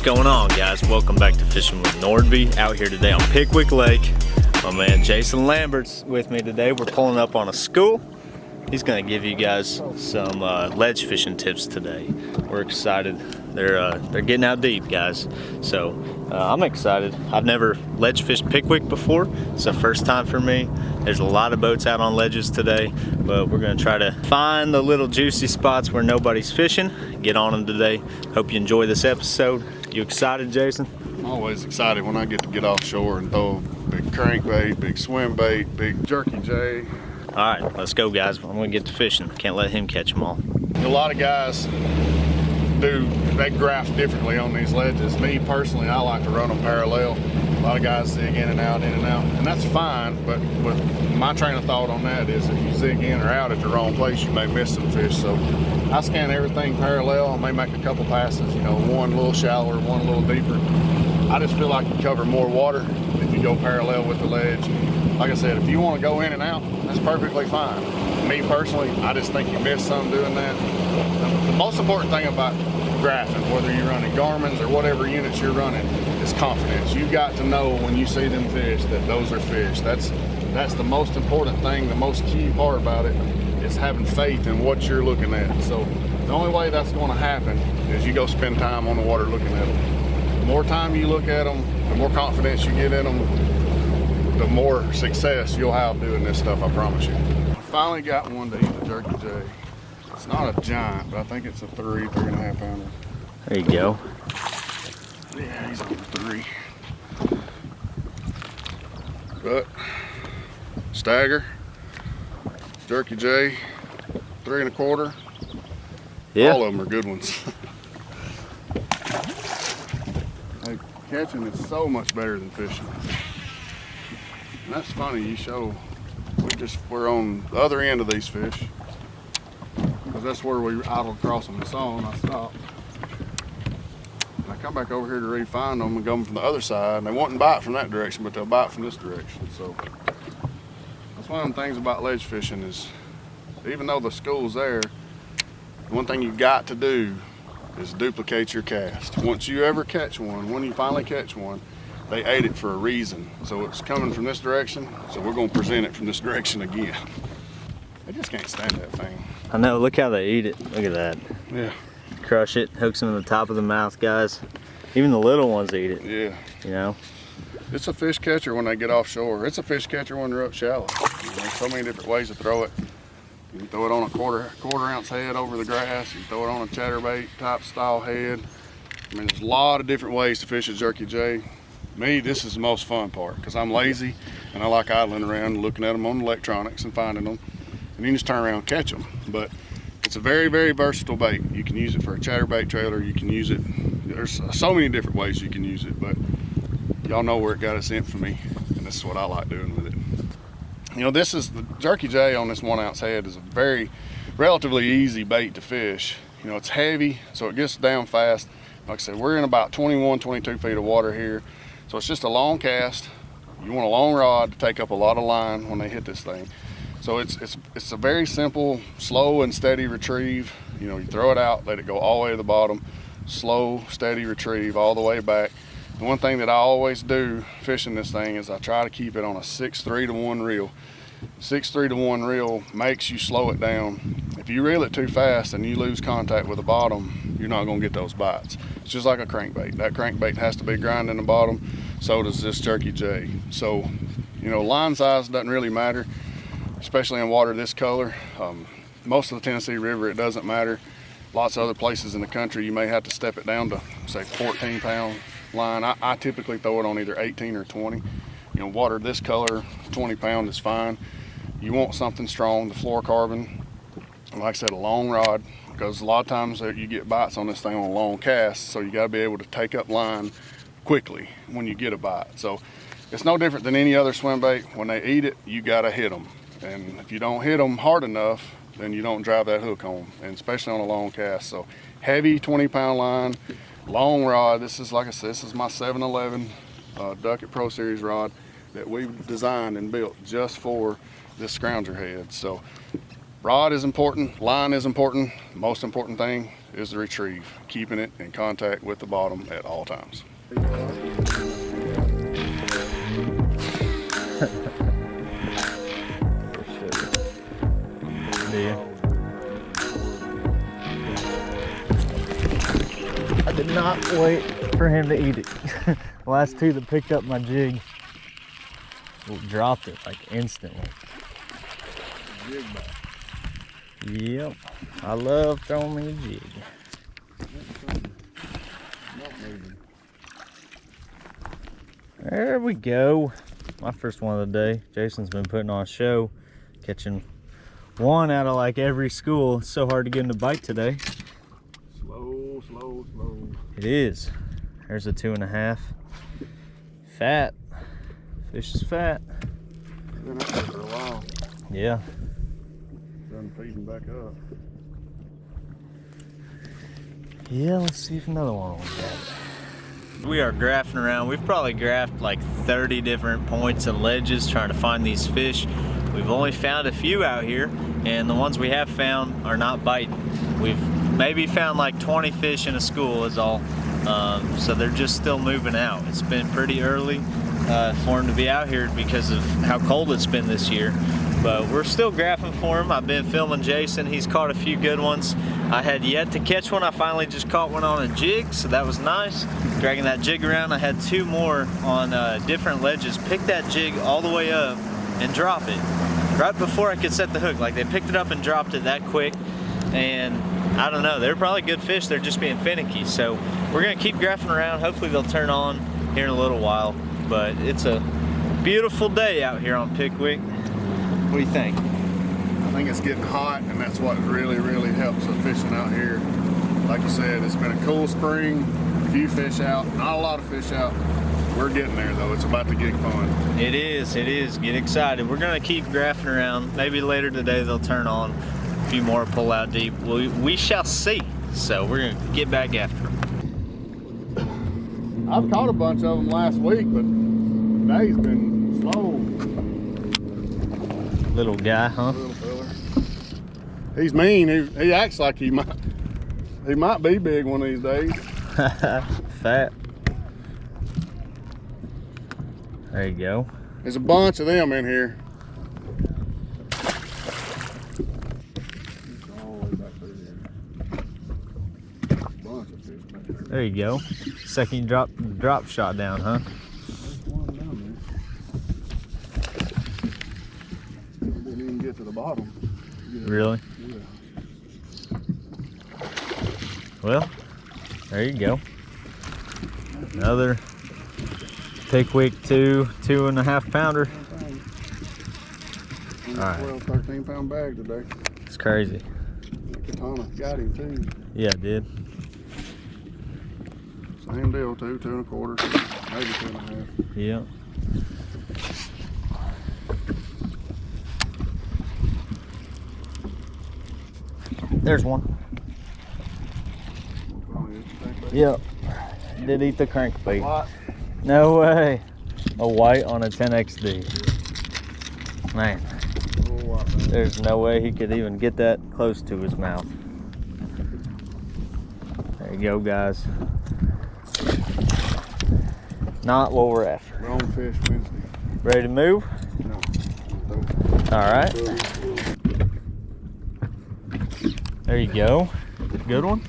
going on, guys? Welcome back to Fishing with Nordbye. Out here today on Pickwick Lake. My man Jason Lambert's with me today. We're pulling up on a school. He's gonna give you guys some ledge fishing tips today. We're excited. They're getting out deep, guys. So I'm excited. I've never ledge fished Pickwick before. It's the first time for me. There's a lot of boats out on ledges today, but we're gonna try to find the little juicy spots where nobody's fishing. Get on them today. Hope you enjoy this episode. You excited, Jason? I'm always excited when I get to get offshore and throw big crankbait, big swim bait, big jerky jay. All right, let's go, guys. I'm gonna get to fishing. Can't let him catch them all. A lot of guys they graph differently on these ledges. Me personally, I like to run them parallel. A lot of guys zig in and out, and that's fine, but my train of thought on that is if you zig in or out at the wrong place, you may miss some fish. So I scan everything parallel. I may make a couple passes, you know, one a little shallower, one a little deeper. I just feel like you cover more water if you go parallel with the ledge. Like I said, if you want to go in and out, that's perfectly fine. Me personally, I just think you miss some doing that. The most important thing about graphing, whether you're running Garmin's or whatever units you're running, is confidence. You got to know when you see them fish that those are fish. That's the most important thing. The most key part about it is having faith in what you're looking at. So the only way that's going to happen is you go spend time on the water looking at them. The more time you look at them, the more confidence you get in them, the more success you'll have doing this stuff, I promise you. I finally got one to eat the jerky jay. It's not a giant, but I think it's a 3.5 pounder. There you go. Yeah, he's over 3. But stagger, jerky jay, 3.25. Yeah. All of them are good ones. Like, catching is so much better than fishing. And that's funny, you show, we're on the other end of these fish. Because that's where we idled across them and saw them, I stopped. And I come back over here to re-find them and go from the other side, and they won't bite from that direction, but they'll bite from this direction. So that's one of the things about ledge fishing is, even though the school's there, one thing you got to do is duplicate your cast. Once you ever catch one, when you finally catch one, they ate it for a reason. So it's coming from this direction, so we're gonna present it from this direction again. They just can't stand that thing. I know, look how they eat it. Look at that. Yeah. Crush it, hooks them in the top of the mouth, guys. Even the little ones eat it. Yeah. You know? It's a fish catcher when they get offshore. It's a fish catcher when they're up shallow. There's so many different ways to throw it. You can throw it on a quarter ounce head over the grass. You can throw it on a chatterbait type style head. I mean, there's a lot of different ways to fish a jerky jay. Me, this is the most fun part because I'm lazy and I like idling around and looking at them on electronics and finding them. And you can just turn around and catch them. But it's a very, very versatile bait. You can use it for a chatterbait trailer. You can use it, there's so many different ways you can use it, but y'all know where it got its infamy, and this is what I like doing with it. You know, this is the jerky jay on this 1 ounce head is a very relatively easy bait to fish. You know, it's heavy, so it gets down fast. Like I said, we're in about 21, 22 feet of water here. So it's just a long cast. You want a long rod to take up a lot of line when they hit this thing. So it's a very simple, slow and steady retrieve. You know, you throw it out, let it go all the way to the bottom, slow, steady retrieve all the way back. The one thing that I always do fishing this thing is I try to keep it on a 6.3 to 1 reel. 6.3 to 1 reel makes you slow it down. If you reel it too fast and you lose contact with the bottom, you're not gonna get those bites. It's just like a crankbait. That crankbait has to be grinding the bottom, so does this jerky jay. So, you know, line size doesn't really matter, especially in water this color. Most of the Tennessee River, it doesn't matter. Lots of other places in the country, you may have to step it down to, say, 14-pound line. I typically throw it on either 18 or 20. You know, water this color, 20-pound is fine. You want something strong, the fluorocarbon, like I said, a long rod, because a lot of times you get bites on this thing on a long cast, so you got to be able to take up line quickly when you get a bite. So it's no different than any other swim bait. When they eat it, you got to hit them, and if you don't hit them hard enough, then you don't drive that hook home, and especially on a long cast. So heavy 20-pound line, long rod. This is, like I said, this is my 711 Duckett Pro Series rod that we've designed and built just for this scrounger head. So rod is important, line is important. The most important thing is the retrieve, keeping it in contact with the bottom at all times. Yeah. I did not wait for him to eat it. The last two that picked up my jig dropped it like instantly. Yep, I love throwing me a jig. There we go. My first one of the day. Jason's been putting on a show, catching one out of like every school. It's so hard to get him to bite today. Slow, slow, slow. It is. There's a 2.5. Fat. Fish is fat. Been out there for a while. Yeah. Done feeding back up. Yeah, let's see if another one will get it. We are graphing around. We've probably graphed like 30 different points and ledges trying to find these fish. We've only found a few out here, and the ones we have found are not biting. We've maybe found like 20 fish in a school is all. So they're just still moving out. It's been pretty early for them to be out here because of how cold it's been this year. But we're still graphing for him. I've been filming Jason. He's caught a few good ones. I had yet to catch one. I finally just caught one on a jig, so that was nice. Dragging that jig around, I had two more on different ledges. Picked that jig all the way up and drop it right before I could set the hook. Like, they picked it up and dropped it that quick, and I don't know, they're probably good fish. They're just being finicky. So we're gonna keep graphing around. Hopefully they'll turn on here in a little while. But it's a beautiful day out here on Pickwick. What do you think? I think it's getting hot, and that's what really, really helps with fishing out here. Like you said, it's been a cool spring, a few fish out, not a lot of fish out. We're getting there though, it's about to get fun. It is, get excited. We're gonna keep graphing around. Maybe later today they'll turn on. A few more pull out deep. We shall see. So we're gonna get back after them. I've caught a bunch of them last week, but today's been slow. Little guy, huh? Little fella. He's mean. He acts like he might be big one of these days. Fat. There you go. There's a bunch of them in here. There you go. Second you drop shot down, huh? Didn't even get to the bottom. Really? Yeah. Well, there you go. Another Pickwick 2.5 pounder. All right. 12, 13 pound bag today. It's crazy. Katana got him too. Yeah, it did. Same deal, 2, 2.25, maybe 2.5. Yeah. There's one. Yep. Did eat the crankbait. What? No way. A white on a 10XD. Man, there's no way he could even get that close to his mouth. There you go, guys. Not what we're after. Wrong fish Wednesday. Ready to move? No. All right. There you go. Good one.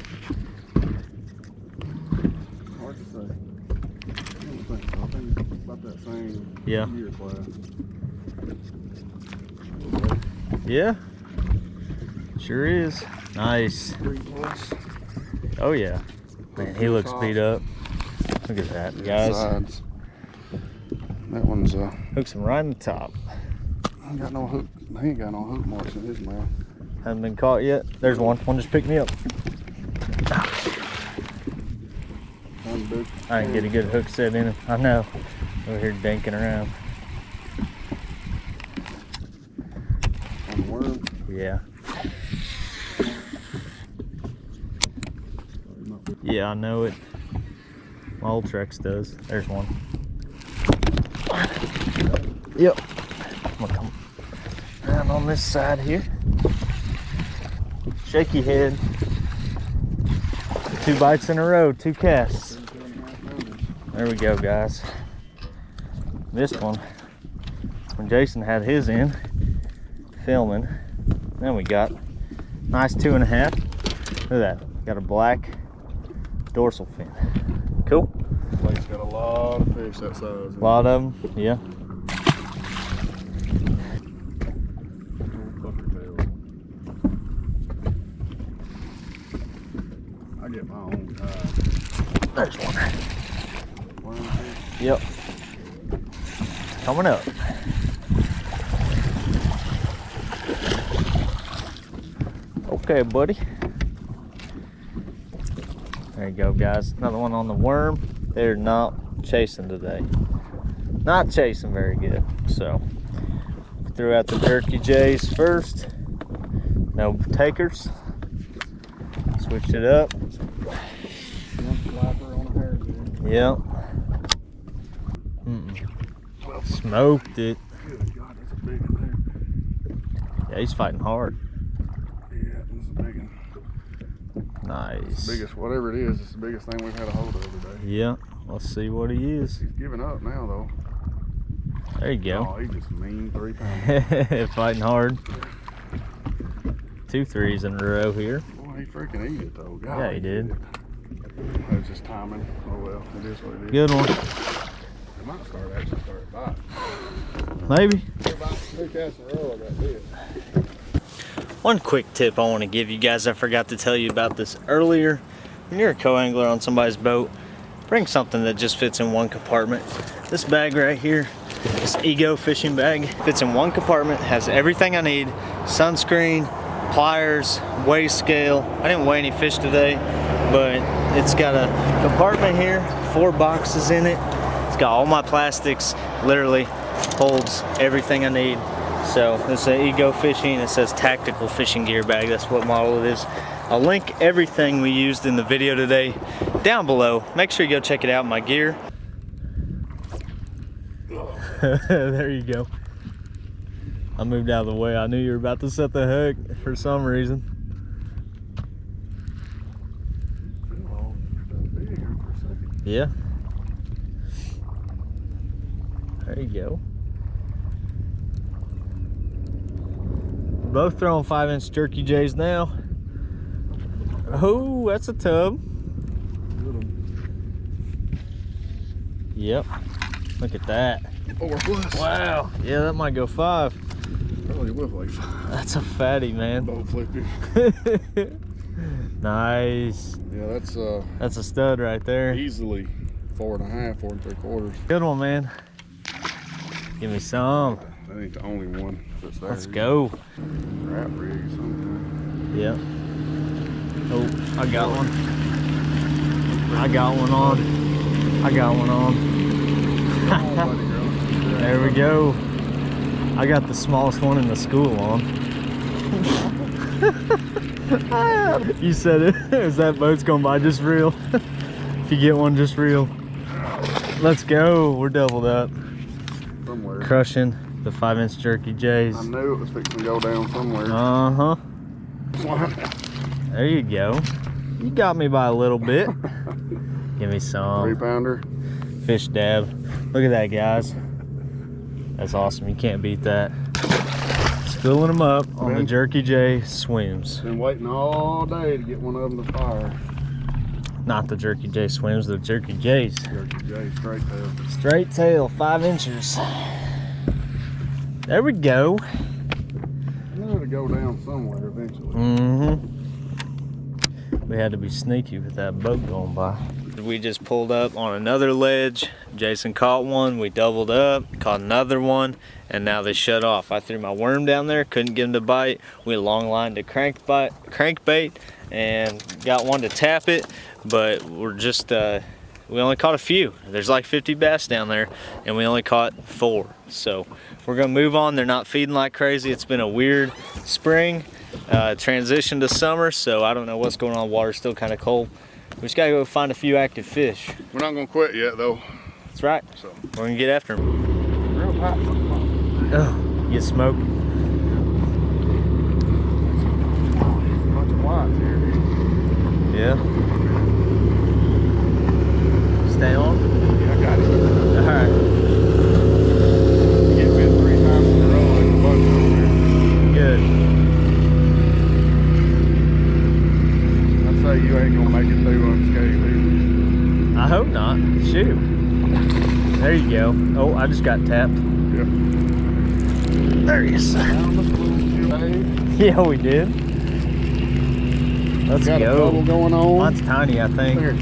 Hard to say. I don't think so. I think it's about that same year class. Yeah. Sure is. Nice. 3+. Oh yeah. Man, he looks beat up. Look at that, guys. Sides. That one's hooks him right in the top. ain't got no hook. He ain't got no hook marks in his mouth. Hasn't been caught yet. There's one. One just picked me up. I didn't get a good hook set in him. I know. Over here dinking around. On the worm? Yeah. Yeah, I know it. My old Trex does. There's one. Yep. I'm gonna come around on this side here. Shaky head. 2 bites in a row, 2 casts. There we go, guys. This one, when Jason had his in, filming, then we got nice 2.5. Look at that, got a black dorsal fin. Cool. Lake's got a lot of fish that size. A lot of them, yeah. I get my own tide. There's one. Yep. Coming up. Okay, buddy. There you go, guys. Another one on the worm. They're not chasing today. Not chasing very good. So, threw out the Jerky J's first. No takers. Switched it up. One flapper on a hairpin. Yep. Smoked it. Good God, that's a big one there. Yeah, he's fighting hard. Yeah, this is a big one. Nice. Biggest, whatever it is, it's the biggest thing we've had a hold of today. Yeah, let's see what he is. He's giving up now, though. There you go. Oh, he's just mean 3 pounds. Fighting hard. 2 3s in a row here. Boy, he freaking ate it, though. God, Yeah, he did. It was just timing. Oh, well, it is what it is. Good one. It might actually start biting. Maybe. 2 casts in a row, I got bit. One quick tip I want to give you guys. I forgot to tell you about this earlier. When you're a co-angler on somebody's boat, bring something that just fits in one compartment. This bag right here, this Ego fishing bag, fits in one compartment, has everything I need. Sunscreen, pliers, weigh scale. I didn't weigh any fish today, but it's got a compartment here, 4 boxes in it. It's got all my plastics, literally holds everything I need. So it's an Ego Fishing. It says tactical fishing gear bag. That's what model it is. I'll link everything we used in the video today down below. Make sure you go check it out, my gear. There you go. I moved out of the way. I knew you were about to set the hook for some reason. Yeah. There you go. Both throwing 5-inch Jerky J's now. Oh, that's a tub. Yep. Look at that. 4 plus. Wow. Yeah, that might go 5. Probably will like 5. That's a fatty, man. Boat flipping. Nice. Yeah, that's a stud right there. easily 4.5, 4 3/4. Good one, man. Give me some. That ain't the only one that's there. Let's go. Rat rig something. Yep. Oh, I got one. I got one on. I got one on. There we go. I got the smallest one in the school on. You said it. Is that boat's going by just reel? If you get one, just reel. Let's go. We're doubled up. Somewhere. Crushing the 5-inch Jerky J's. I knew it was fixing to go down somewhere. Uh-huh. There you go. You got me by a little bit. Give me some. 3-pounder. Fish dab. Look at that, guys. That's awesome. You can't beat that. Spilling them up on the Jerky J swims. Been waiting all day to get one of them to fire. Not the Jerky J swims, the Jerky J's. Jerky J, straight tail. Straight tail, 5 inches. There we go. I knew it'd go down somewhere eventually. Mm-hmm. We had to be sneaky with that boat going by. We just pulled up on another ledge. Jason caught one, we doubled up, caught another one, and now they shut off. I threw my worm down there, couldn't get him to bite. We long lined a crankbait and got one to tap it, but we're just, we only caught a few. There's like 50 bass down there, and we only caught 4. So we're gonna move on. They're not feeding like crazy. It's been a weird spring, transition to summer, so I don't know what's going on. Water's still kind of cold. We just gotta go find a few active fish. We're not gonna quit yet though. That's right. So We're gonna get after them. real hot. Oh, get smoked. Bunch of whites here. Yeah. Stay on? Yeah, I got it. All right. You get bit 3 times in a row like a bunch over Good. there. I say you ain't gonna make it through unscathed either. I hope not. Shoot. There you go. Oh, I just got tapped. Yep. There he is. Down the pool, Yeah, we did. Let's got go. a bubble going on. Mine's tiny, I think. There.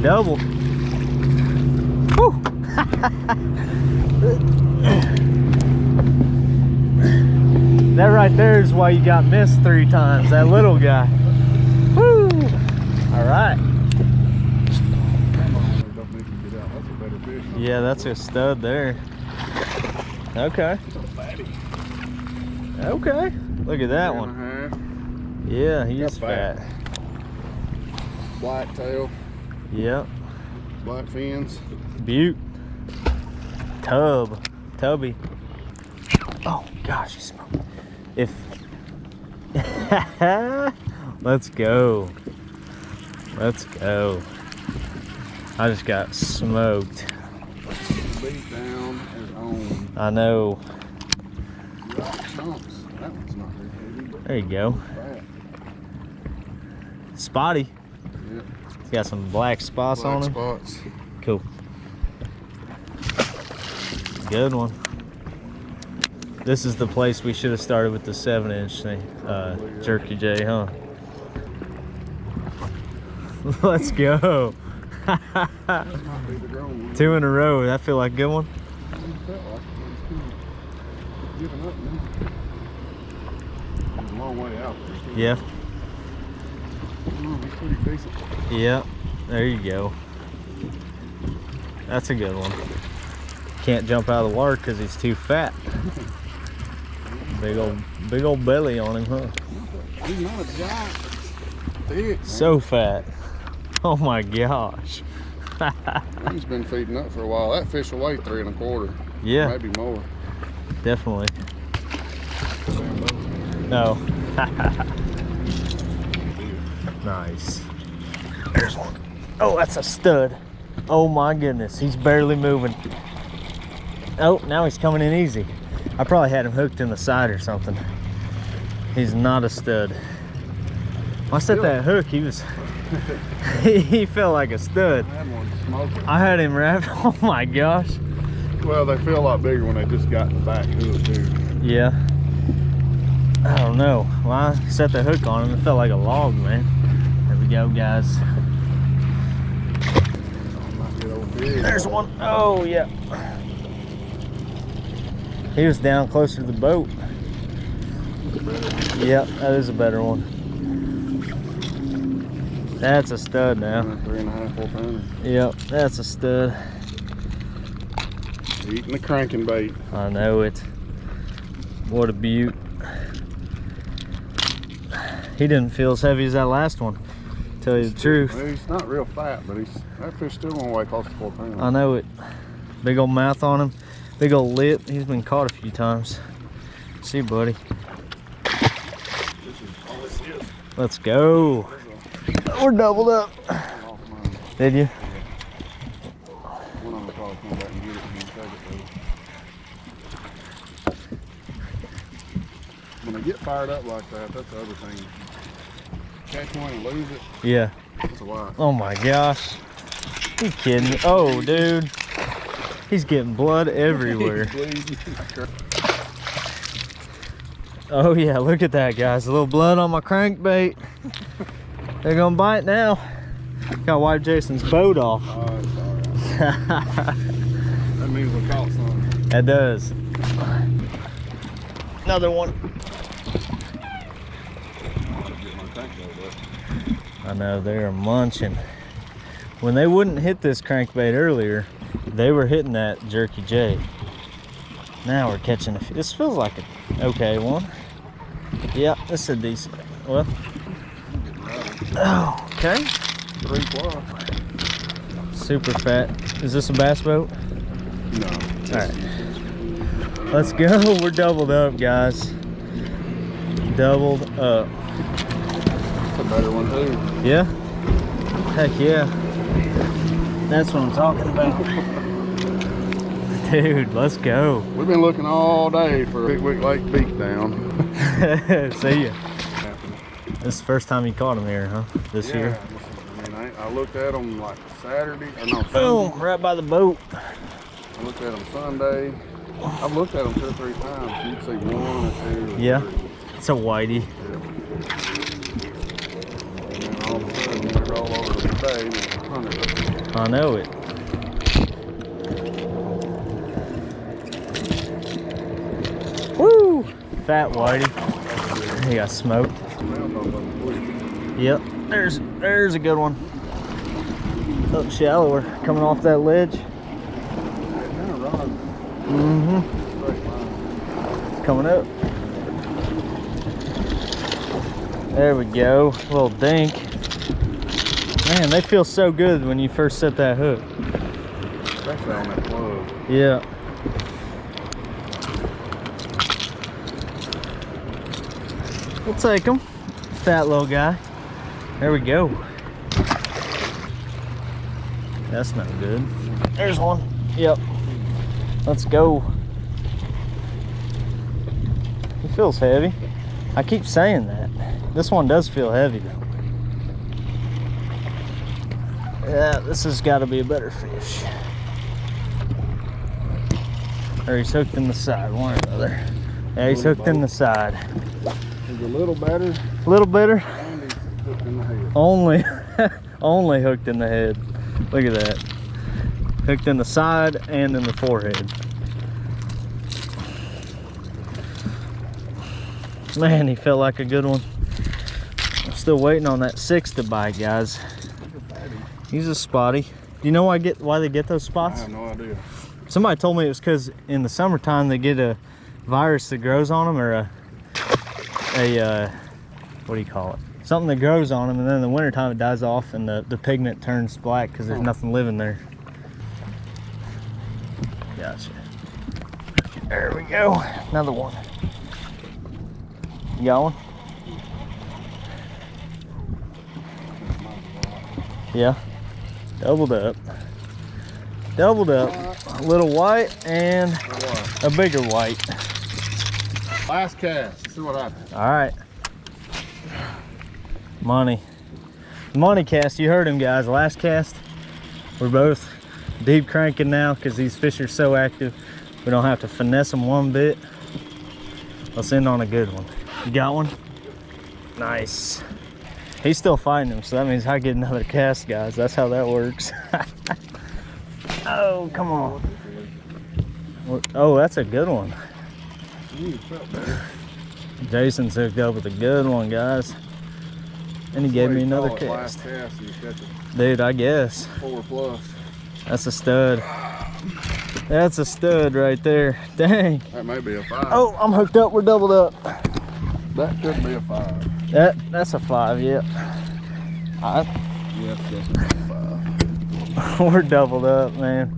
Double. Woo. That right there is why you got missed 3 times. That little guy. Woo. All right. Yeah, that's a stud there. Okay. Okay. Look at that one. Yeah, he is fat. Black tail, Yep. black fins. Butte. Tubby. Oh gosh, he's smoking. If let's go. Let's go. I just got smoked. Beat down his own. I know. Chunks. That one's not very heavy, but There you go. fat. Spotty. Yep. It's got some black spots Black on him. spots. Cool. Good one. This is the place we should have started with the 7-inch thing. Jerky J, huh? Let's go. That might be the grown one. 2 in a row. That feel like a good one? It felt like it was giving up now. He's a long way out there. Yeah. He's pretty decent. Yeah. There you go. That's a good one. Can't jump out of the water because he's too fat. Big old belly on him, huh? He's not a giant. Thick, man. So fat. Oh my gosh. He's been feeding up for a while. That fish will weigh 3 1/4. Yeah, Maybe more. definitely. No. Nice. There's one. Oh, that's a stud. Oh my goodness, he's barely moving. Oh, now he's coming in easy. I probably had him hooked in the side or something. He's not a stud. When I set that hook, he was, he felt like a stud. I had one smoking. I had him wrapped. Oh my gosh. Well, they feel a lot bigger when they just got in the back hook, too. Yeah. I don't know. When I set the hook on him, it felt like a log, man. There we go, guys. There's one. Oh, yeah. He was down closer to the boat. Yep, that is a better one. That's a stud now. 3 1/2, 4 pounder. Yep, that's a stud. Eating the cranking bait. I know it. What a beaut. He didn't feel as heavy as that last one, to tell you the truth. Well, he's not real fat, but that fish still won't weigh close to 4 pounds. I know it. Big old mouth on him. Big old lip. He's been caught a few times. See, buddy. Let's go. We're doubled up. Did you? One of them will probably come back and get it and take it though. When they get fired up like that, that's the other thing. Catch one and lose it, Yeah. that's a lot. Oh my gosh. You kidding me? Oh, dude. He's getting blood everywhere. Oh yeah, look at that, guys. A little blood on my crankbait. They're gonna bite now. Gotta wipe Jason's boat off. Oh, it's all right. That means we caught some. That does. Another one. Get my tank load up. I know, they are munching. When they wouldn't hit this crankbait earlier, they were hitting that Jerky J. Now we're catching this feels like an okay one. Yeah, this is a decent. Well, oh, okay. 3 plus. Super fat. Is this a bass boat? No. All right. Let's go. We're doubled up, guys. Doubled up. That's a better one too. Yeah? Heck yeah. That's what I'm talking about. Dude, let's go. We've been looking all day for a Pickwick Lake beak down. See ya. This is the first time you caught him here, huh? This year? I mean, I looked at them like Saturday, or no, Boom, Sunday. right by the boat. I looked at them Sunday. I've looked at them 2 or 3 times. You can see 1 or 2 or Yeah, 3. it's a whitey. And then all of a sudden, they roll over the bay with 100 of them. I know it. Woo! Fat whitey. He got smoked. Yep, there's a good one. Up shallower, coming off that ledge. It's coming up. There we go. A little dink. Man, they feel so good when you first set that hook. Especially on that plug. Yeah. We'll take him. Fat little guy. There we go. That's not good. There's one. Yep. Let's go. It feels heavy. I keep saying that. This one does feel heavy though. Yeah, this has got to be a better fish. Or he's hooked in the side, one or the other. Yeah, he's hooked in the side. He's a little better. A little better. And he's hooked in the head. Only, only hooked in the head. Look at that. Hooked in the side and in the forehead. Man, he felt like a good one. I'm still waiting on that 6 to bite, guys. He's a spotty. Do you know why they get those spots? I have no idea. Somebody told me it was because in the summertime they get a virus that grows on them, or a what do you call it? Something that grows on them, and then in the wintertime it dies off and the pigment turns black because there's nothing living there. Gotcha. There we go. Another one. You got one? Yeah. Doubled up. Doubled up. A little white and a bigger white. Last cast. Let's see what happens. All right. Money. Money cast. You heard him, guys. Last cast. We're both deep cranking now because these fish are so active. We don't have to finesse them one bit. Let's end on a good one. You got one? Nice. He's still fighting him, so that means I get another cast, guys. That's how that works. Oh, come on. Oh, that's a good one. Jason's hooked up with a good one, guys. And he gave me another cast. Dude, I guess. 4+. That's a stud. That's a stud right there. Dang. That may be a 5. Oh, I'm hooked up. We're doubled up. That could be a 5. That's a 5, yep. Yes, definitely a 5. We're doubled up, man.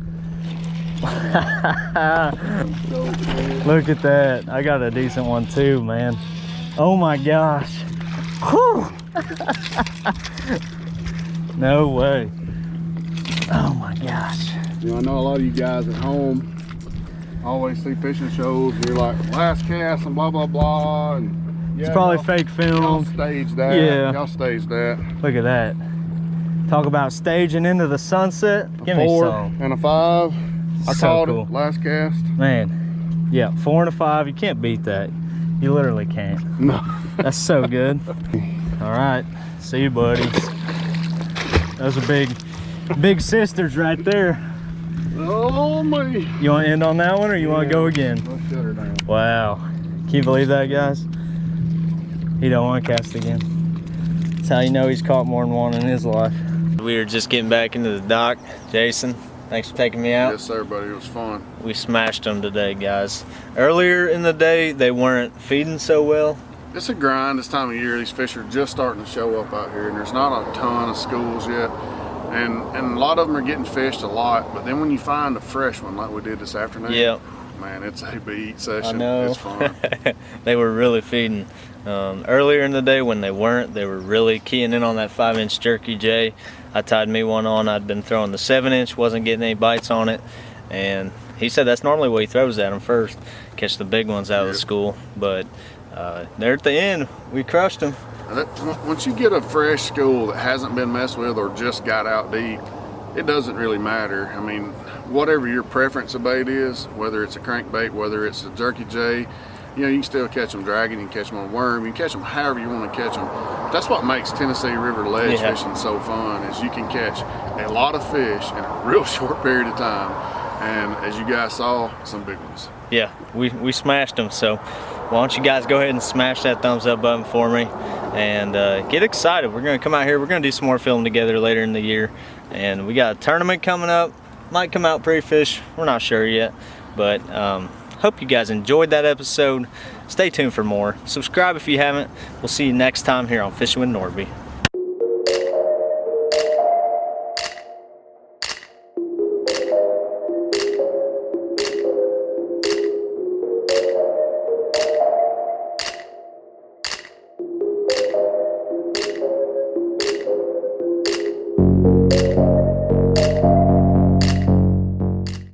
Look at that. I got a decent one too, man. Oh my gosh. Whew. No way. Oh my gosh. You know, I know a lot of you guys at home always see fishing shows and you're like, last cast and blah blah blah, and yeah, it's probably fake film. Y'all staged that. Yeah. Y'all staged that. Look at that. Talk about staging into the sunset. Give me 4 some. and a 5. I So called cool. it last cast. Man, yeah, 4 and a 5. You can't beat that. You literally can't. No. That's so good. All right, see you, buddies. Those are big sisters right there. Oh me. You want to end on that one, or you want to go again? Let's shut her down. Wow, can you believe that, guys? He don't want to cast again. That's how you know he's caught more than one in his life. We were just getting back into the dock. Jason, thanks for taking me out. Yes, sir, buddy. It was fun. We smashed them today, guys. Earlier in the day, they weren't feeding so well. It's a grind this time of year. These fish are just starting to show up out here, and there's not a ton of schools yet. And a lot of them are getting fished a lot, but then when you find a fresh one like we did this afternoon, Yeah. man, it's a beat session. I know. It's fun. They were really feeding. Earlier in the day when they weren't, they were really keying in on that 5-inch Jerky J. I tied me one on. I'd been throwing the 7-inch, wasn't getting any bites on it, and he said that's normally what he throws at them first, catch the big ones out of the school. But there at the end, we crushed them. Once you get a fresh school that hasn't been messed with or just got out deep, it doesn't really matter. I mean, whatever your preference of bait is, whether it's a crankbait, whether it's a Jerky J, you know, you can still catch them dragging, you can catch them on worm, you can catch them however you want to catch them. That's what makes Tennessee River ledge fishing so fun, is you can catch a lot of fish in a real short period of time. And as you guys saw, some big ones. Yeah, we smashed them. So why don't you guys go ahead and smash that thumbs up button for me and get excited. We're going to come out here. We're going to do some more filming together later in the year. And we got a tournament coming up. Might come out pre-fish. We're not sure yet. But hope you guys enjoyed that episode. Stay tuned for more. Subscribe if you haven't. We'll see you next time here on Fishing with Nordbye.